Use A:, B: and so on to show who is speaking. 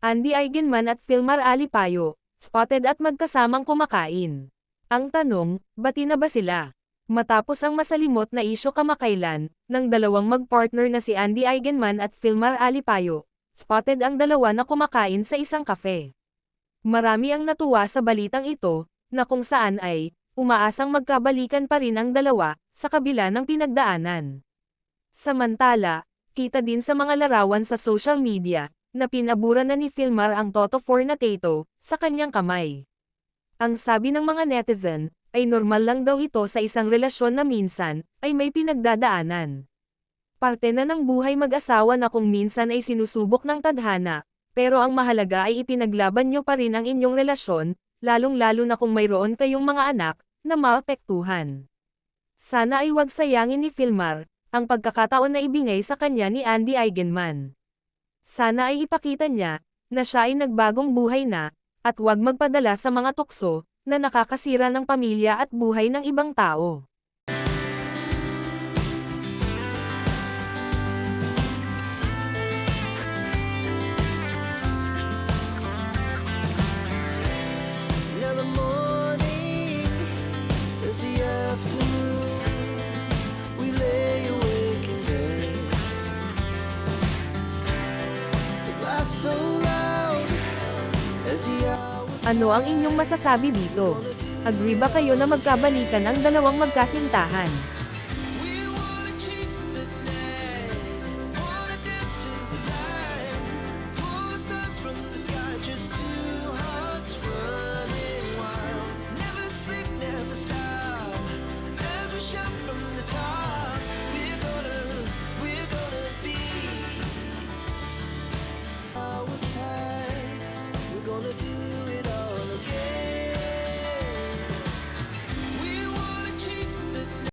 A: Andy Eigenman at Filmar Alipayo, spotted at magkasamang kumakain. Ang tanong, bati na ba sila? Matapos ang masalimot na isyu kamakailan, ng dalawang mag-partner na si Andy Eigenman at Filmar Alipayo, spotted ang dalawa na kumakain sa isang kafe. Marami ang natuwa sa balitang ito, na kung saan ay, umaasang magkabalikan pa rin ang dalawa, sa kabila ng pinagdaanan. Samantala, kita din sa mga larawan sa social media, na pinabura na ni Filmar ang Toto 4 na tattoo, sa kanyang kamay. Ang sabi ng mga netizen, ay normal lang daw ito sa isang relasyon na minsan, ay may pinagdadaanan. Parte na ng buhay mag-asawa na kung minsan ay sinusubok ng tadhana, pero ang mahalaga ay ipinaglaban nyo pa rin ang inyong relasyon, lalong-lalo na kung mayroon kayong mga anak, na maapektuhan. Sana ay wag sayangin ni Filmar, ang pagkakataon na ibigay sa kanya ni Andy Eigenman. Sana ay ipakita niya, na siya ay nagbagong buhay na, at wag magpadala sa mga tukso, na nakakasira ng pamilya at buhay ng ibang tao.
B: Now the morning is the afternoon. We lay awake in bed. The laughs so loud as the hours.
A: Ano ang inyong masasabi dito? Agree ba kayo na magkabalikan ang dalawang magkasintahan?
B: We wanna chase the night, wanna dance to the light. Pull stars from the sky, just two hearts running wild. Never sleep, never stop. As we shout from the top, we're gonna be. Hours pass, we're gonna do